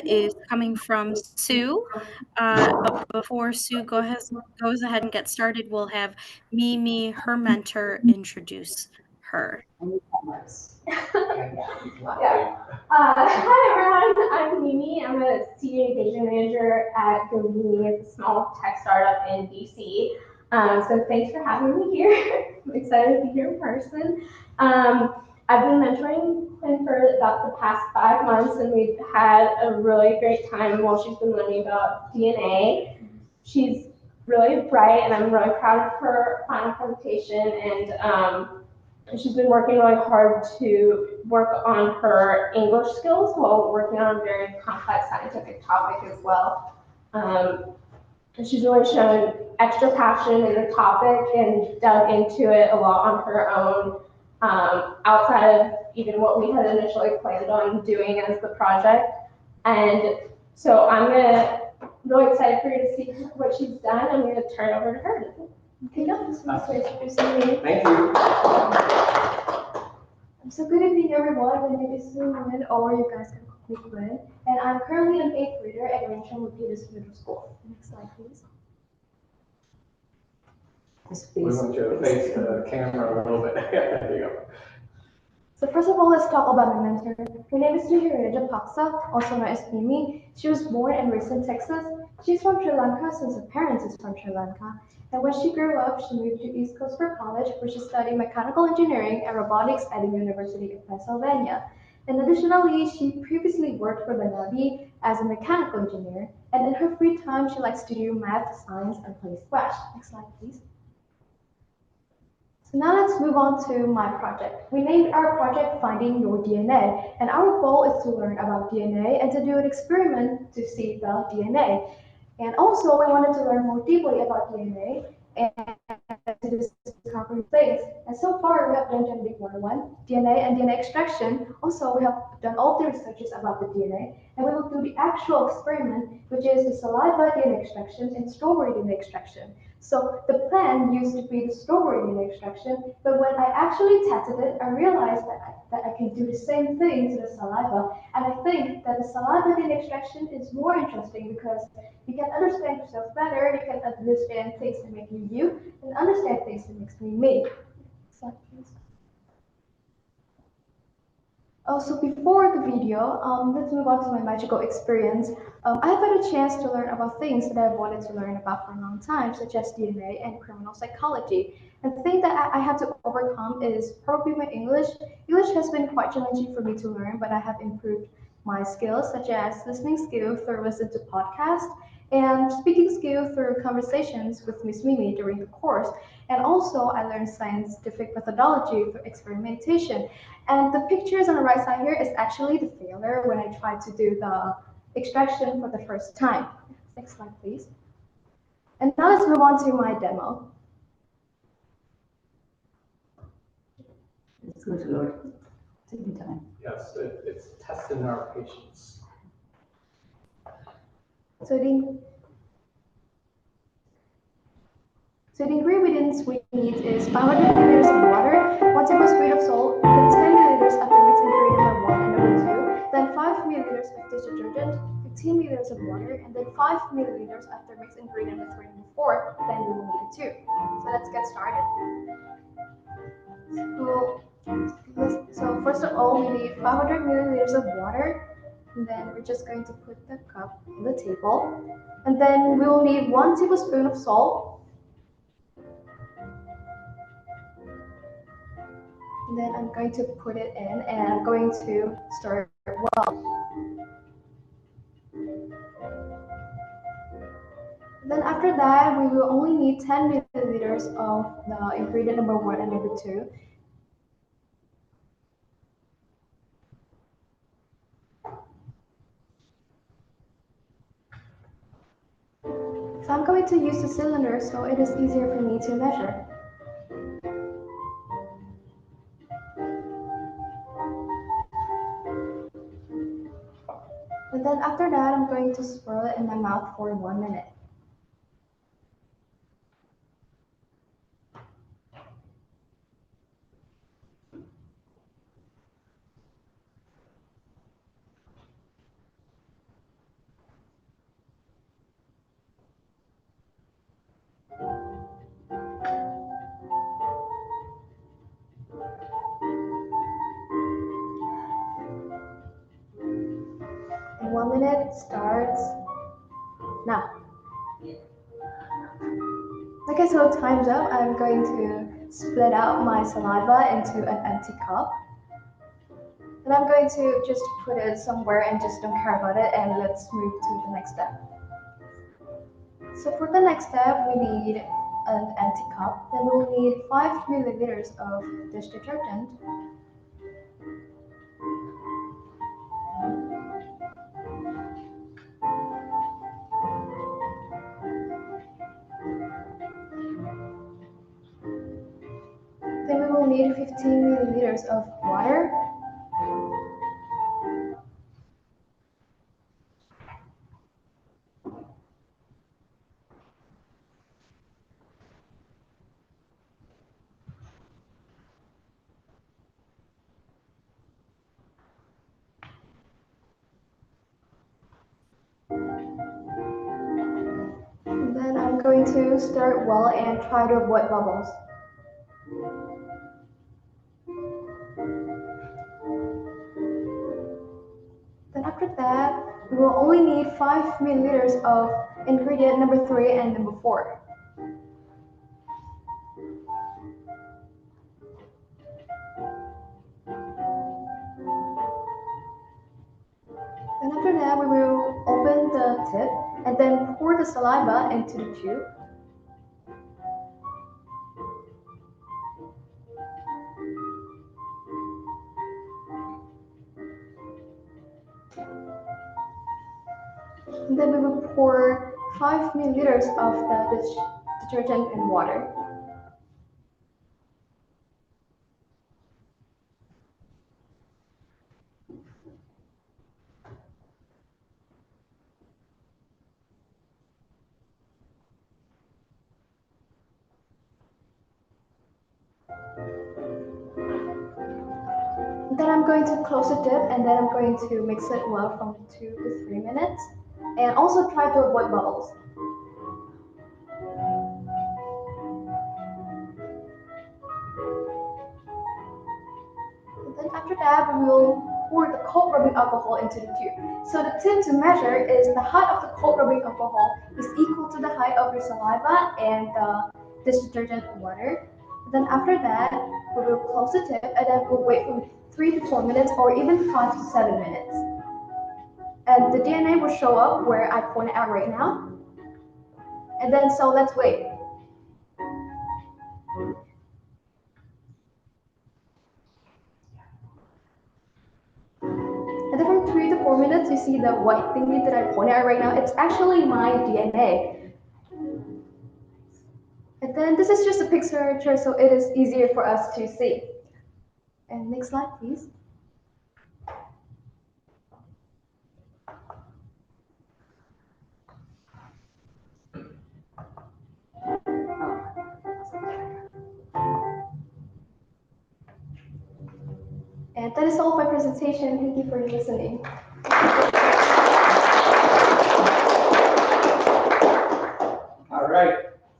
is coming from Sue. But before Sue goes ahead and gets started, we'll have Mimi, her mentor, introduce her. Hi everyone, I'm Mimi. I'm a senior engagement manager at Govini. It's a small tech startup in DC. So thanks for having me here. I'm excited to be here in person. I've been mentoring Quinn for about the past 5 months, and we've had a really great time while she's been learning about DNA. She's really bright, and I'm really proud of her final presentation. And she's been working really hard to work on her English skills while working on a very complex scientific topic as well. And she's really shown extra passion in the topic and dug into it a lot on her own, outside of even what we had initially planned on doing as the project. And so really excited for you to see what she's done. I'm going to turn it over to her. Thank you. So good evening, everyone. My name is Sue, or you guys can call me Gwen, and I'm currently an 8th grader at Milpitas Middle School. Next slide, please. We want you to face the camera a little bit. There you go. So first of all, let's talk about my mentor. Her name is Sriharija Paksa, also known as Mimi. She was born and raised in Texas. She's from Sri Lanka since her parents is from Sri Lanka. And when she grew up, she moved to East Coast for college, where she studied mechanical engineering and robotics at the University of Pennsylvania. And additionally, she previously worked for the Navy as a mechanical engineer. And in her free time, she likes to do math, science, and play squash. Next slide, please. So now let's move on to my project. We named our project Finding Your DNA, and our goal is to learn about DNA and to do an experiment to see the DNA. And also, we wanted to learn more deeply about DNA and to discover things. And so far, we have done genetic 101, DNA and DNA extraction. Also, we have done all the researches about the DNA, and we will do the actual experiment, which is the saliva DNA extraction and strawberry DNA extraction. So the plan used to be the strawberry DNA extraction, but when I actually tested it, I realized that I can do the same thing to the saliva. And I think that the saliva DNA extraction is more interesting because you can understand yourself better, you can understand things that make you you, and understand things that makes me me. Next please. Also, before the video, let's move on to my magical experience. I have had a chance to learn about things that I've wanted to learn about for a long time, such as DNA and criminal psychology. And the thing that I had to overcome is probably my English. English has been quite challenging for me to learn, but I have improved my skills, such as listening skill through listening to podcasts, and speaking skill through conversations with Miss Mimi during the course. And also, I learned scientific methodology through experimentation. And the pictures on the right side here is actually the failure when I tried to do the extraction for the first time. Next slide, please. And now let's move on to my demo. It's going to load. Taking time. Yes, it's testing our patience. So the ingredients we need is 500 milliliters of water, 1 tablespoon of salt, then 10 milliliters of the mixed ingredient number 1 and number 2, then 5 milliliters of dish detergent, 15 milliliters of water, and then 5 milliliters of the mixed ingredient number 3 and number 4. Then we will need it too. So let's get started. So first of all, we need 500 milliliters of water. And then we're just going to put the cup on the table. And then we will need 1 tablespoon of salt. And then I'm going to put it in and I'm going to stir it well. And then after that, we will only need 10 milliliters of the ingredient number 1 and number 2. So I'm going to use the cylinder so it is easier for me to measure. And then after that, I'm going to swirl it in my mouth for 1 minute. 1 minute starts now. Okay, so time's up. I'm going to split out my saliva into an empty cup. And I'm going to just put it somewhere and just don't care about it, and let's move to the next step. So for the next step, we need an empty cup. Then we'll need 5 milliliters of dish detergent. Then we will need 15 milliliters of water. And then I'm going to stir it well and try to avoid bubbles. Then after that, we will only need 5 milliliters of ingredient number 3 and number 4. Then after that, we will open the tip and then pour the saliva into the tube. And then we will pour 5 milliliters of the dish detergent in water. Then I'm going to close the tip and then I'm going to mix it well from 2 to 3 minutes. And also try to avoid bubbles. And then after that, we will pour the cold rubbing alcohol into the tube. So the tip to measure is the height of the cold rubbing alcohol is equal to the height of your saliva and the dish detergent water. Then after that, we will close the tip and then we'll wait from 3 to 4 minutes or even 5 to 7 minutes. And the DNA will show up where I pointed out right now. And then so let's wait. And then from 3 to 4 minutes, you see the white thingy that I pointed out right now. It's actually my DNA. And then this is just a picture, so it is easier for us to see. And next slide, please. And that is all of my presentation. Thank you for listening.